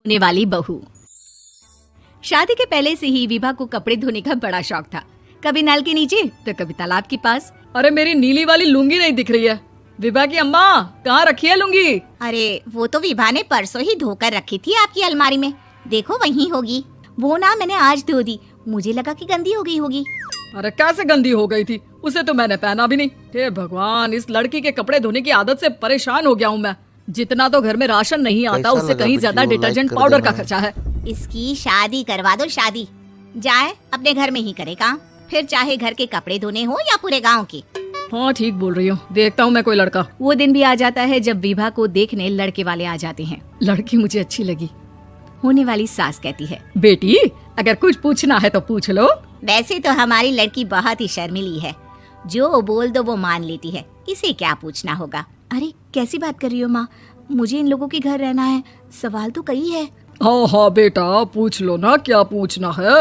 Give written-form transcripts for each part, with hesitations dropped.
होने वाली बहू। शादी के पहले से ही विभा को कपड़े धोने का बड़ा शौक था। कभी नल के नीचे तो कभी तालाब के पास। अरे मेरी नीली वाली लुंगी नहीं दिख रही है। विभा की अम्मा, कहाँ रखी है लुंगी? अरे वो तो विभा ने परसों ही धोकर रखी थी आपकी अलमारी में, देखो वहीं होगी। वो ना मैंने आज धो दी, मुझे लगा कि गंदी हो गई होगी। अरे कैसे गंदी हो गई थी? उसे तो मैंने पहना भी नहीं। हे भगवान, इस लड़की के कपड़े धोने की आदत से परेशान हो गया हूँ मैं। जितना तो घर में राशन नहीं आता उससे कहीं ज्यादा डिटर्जेंट पाउडर का खर्चा है। इसकी शादी करवा दो, शादी जाए अपने घर में ही करे काम, फिर चाहे घर के कपड़े धोने हो या पूरे गांव के। हाँ ठीक बोल रही हूँ, देखता हूँ मैं कोई लड़का। वो दिन भी आ जाता है जब विभा को देखने लड़के वाले आ जाते हैं। लड़की मुझे अच्छी लगी। होने वाली सास कहती है, बेटी अगर कुछ पूछना है तो पूछ लो। वैसे तो हमारी लड़की बहुत ही शर्मीली है, जो बोल दो वो मान लेती है, इसे क्या पूछना होगा। अरे कैसी बात कर रही हो माँ, मुझे इन लोगों के घर रहना है, सवाल तो कई है। हाँ हाँ बेटा पूछ लो ना, क्या पूछना है।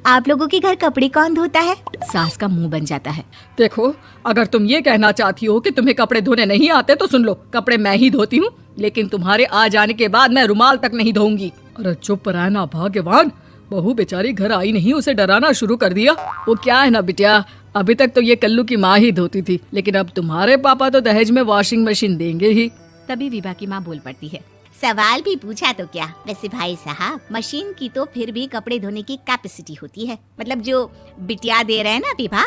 आप लोगों के घर कपड़े कौन धोता है? सास का मुंह बन जाता है। देखो अगर तुम ये कहना चाहती हो कि तुम्हें कपड़े धोने नहीं आते तो सुन लो, कपड़े मैं ही धोती हूँ, लेकिन तुम्हारे आ जाने के बाद मैं रुमाल तक नहीं धोऊंगी। अरे चुप रहना भाग्यवान, बहू बेचारी घर आई नहीं, उसे डराना शुरू कर दिया। वो क्या है ना बिटिया, अभी तक तो ये कल्लू की माँ ही धोती थी, लेकिन अब तुम्हारे पापा तो दहेज में वॉशिंग मशीन देंगे ही। तभी विभा की माँ बोल पड़ती है, सवाल भी पूछा तो क्या। वैसे भाई साहब, मशीन की तो फिर भी कपड़े धोने की कैपेसिटी होती है, मतलब जो बिटिया दे रहे हैं ना विभा,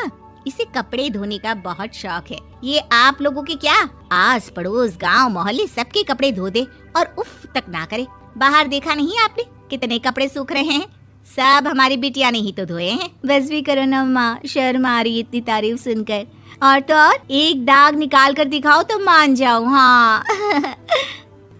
इसे कपड़े धोने का बहुत शौक है। ये आप लोगों के क्या, आस पड़ोस गांव मोहल्ले सबके कपड़े धो दे और उफ तक ना करे। बाहर देखा नहीं आपने कितने कपड़े सूख रहे हैं, सब हमारी बिटिया ने ही तो धोए हैं। बस भी करो ना माँ, शर्म आ रही इतनी तारीफ सुनकर। और तो और एक दाग निकाल कर दिखाओ तो मान जाऊँ। हाँ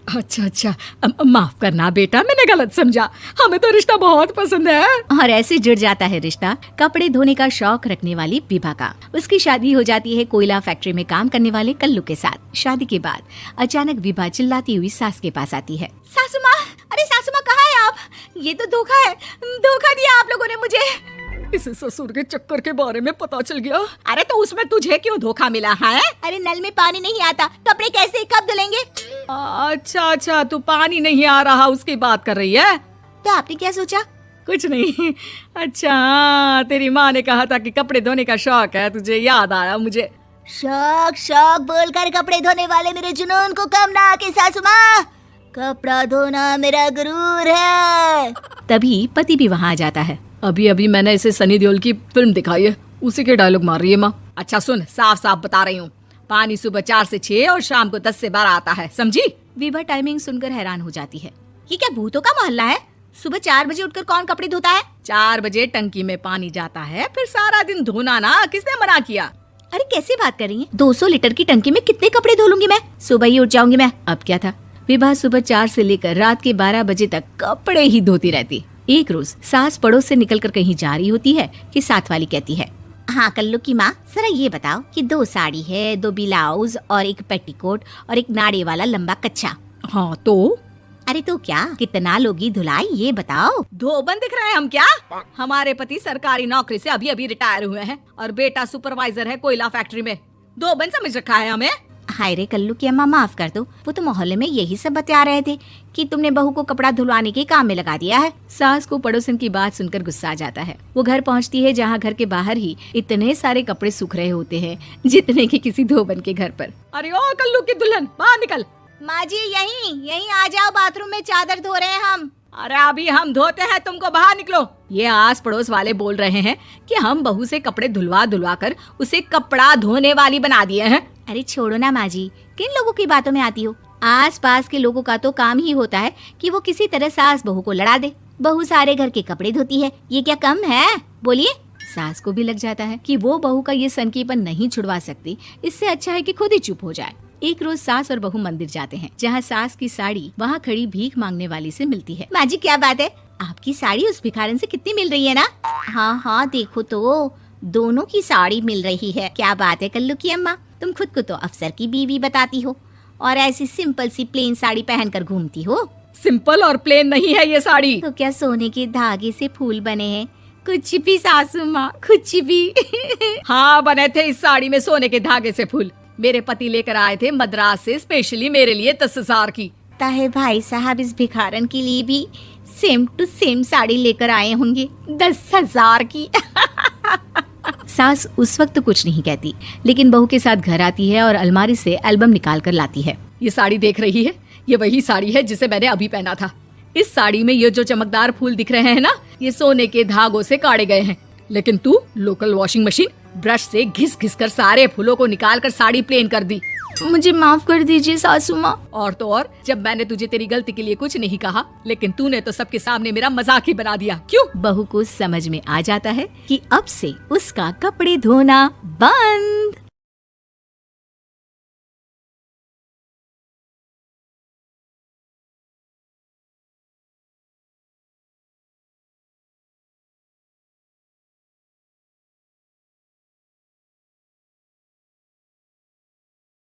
अच्छा माफ करना बेटा, मैंने गलत समझा, हमें तो रिश्ता बहुत पसंद है। और ऐसे जुड़ जाता है रिश्ता कपड़े धोने का शौक रखने वाली विभा का। उसकी शादी हो जाती है कोयला फैक्ट्री में काम करने वाले कल्लू के साथ। शादी के बाद अचानक विभा चिल्लाती हुई सास के पास आती है, सासू माँ, अरे सासू माँ कहाँ है आप? ये तो धोखा है, धोखा दिया आप लोगों ने मुझे। इसे ससुर के चक्कर के बारे में पता चल गया। अरे तो उसमें तुझे क्यों धोखा मिला है? अरे नल में पानी नहीं आता, कपड़े कैसे कब धुलेंगे? अच्छा तू पानी नहीं आ रहा उसकी बात कर रही है। तो आपने क्या सोचा? कुछ नहीं। अच्छा तेरी माँ ने कहा था कि कपड़े धोने का शौक है, तुझे याद आया मुझे। शौक बोलकर कपड़े धोने वाले मेरे जुनून को कम ना आके सासू माँ, कपड़ा धोना मेरा गुरूर है। तभी पति भी वहाँ आ जाता है। अभी मैंने इसे सनी देओल की फिल्म दिखाई है, उसी के डायलॉग मार रही है माँ। अच्छा सुन, साफ साफ बता रही हूँ, पानी सुबह 4 से 6 और शाम को 10 से 12 आता है, समझी? विभा टाइमिंग सुनकर हैरान हो जाती है। ये क्या भूतों का मोहल्ला है? सुबह 4 बजे उठकर कौन कपड़े धोता है? 4 बजे टंकी में पानी जाता है, फिर सारा दिन धोना ना, किसने मना किया? अरे कैसे बात कर रही है, 200 लीटर की टंकी में कितने कपड़े धो लूंगी मैं, सुबह ही उठ जाऊंगी मैं। अब क्या था, विभा सुबह 4 से लेकर रात के 12 बजे तक कपड़े ही धोती रहती। एक रोज सास पड़ोस से निकलकर कहीं जा रही होती है कि साथ वाली कहती है, हाँ कल्लू की माँ, जरा ये बताओ कि 2 साड़ी है, 2 ब्लाउज और एक पेटीकोट और एक नाड़े वाला लंबा कच्छा। हाँ तो? अरे तो क्या, कितना लोगी धुलाई ये बताओ। धोबन दिख रहे हैं हम क्या? हमारे पति सरकारी नौकरी से अभी रिटायर हुए हैं और बेटा सुपरवाइजर है कोयला फैक्ट्री में। धोबन समझ रखा है हमें? हाय रे कल्लू की अम्मा, माफ कर दो, वो तो मोहल्ले में यही सब बता रहे थे कि तुमने बहू को कपड़ा धुलवाने के काम में लगा दिया है। सास को पड़ोसन की बात सुनकर गुस्सा आ जाता है। वो घर पहुंचती है जहां घर के बाहर ही इतने सारे कपड़े सूख रहे होते हैं जितने कि किसी धोबन के घर पर। अरे ओ कल्लू की दुल्हन, बाहर निकल। माँ जी यहीं आ जाओ, बाथरूम में चादर धो रहे हैं हम। अरे अभी हम धोते हैं, तुमको बाहर निकलो। ये आस पड़ोस वाले बोल रहे हैं कि हम बहू से कपड़े धुलवा कर उसे कपड़ा धोने वाली बना दिए हैं। अरे छोड़ो ना माँ जी, किन लोगों की बातों में आती हो? आस पास के लोगों का तो काम ही होता है कि वो किसी तरह सास बहू को लड़ा दे। बहू सारे घर के कपड़े धोती है, ये क्या कम है? बोलिए। सास को भी लग जाता है कि वो बहू का ये सनकीपन नहीं छुड़वा सकती, इससे अच्छा है कि खुद ही चुप हो जाए। एक रोज सास और बहू मंदिर जाते हैं, जहाँ सास की साड़ी वहाँ खड़ी भीख मांगने वाली से मिलती है। माँ जी क्या बात है, आपकी साड़ी उस भिखारन से कितनी मिल रही है ना? हाँ देखो तो दोनों की साड़ी मिल रही है। क्या बात है कल्लू की अम्मा, तुम खुद को तो अफसर की बीवी बताती हो और ऐसी सिंपल सी प्लेन साड़ी पहनकर घूमती हो। सिंपल और प्लेन नहीं है ये साड़ी। तो क्या सोने के धागे से फूल बने हैं? कुछ भी सासू माँ, कुछ भी। हाँ बने थे इस साड़ी में सोने के धागे से फूल। मेरे पति लेकर आए थे मद्रास से स्पेशली मेरे लिए 10,000 की। लगता है भाई साहब इस भिखारन के लिए भी सेम टू सेम साड़ी लेकर आए होंगे 10,000 की। सास उस वक्त कुछ नहीं कहती, लेकिन बहू के साथ घर आती है और अलमारी से एल्बम निकाल कर लाती है। ये साड़ी देख रही है, ये वही साड़ी है जिसे मैंने अभी पहना था। इस साड़ी में ये जो चमकदार फूल दिख रहे हैं ना, ये सोने के धागों से काटे गए हैं। लेकिन तू लोकल वॉशिंग मशीन ब्रश से घिस घिस कर सारे फूलों को निकाल कर साड़ी प्लेन कर दी। मुझे माफ कर दीजिए सासू माँ। और तो और, जब मैंने तुझे तेरी गलती के लिए कुछ नहीं कहा, लेकिन तूने तो सबके सामने मेरा मजाक ही बना दिया। क्यों? बहू को समझ में आ जाता है कि अब से उसका कपड़े धोना बंद।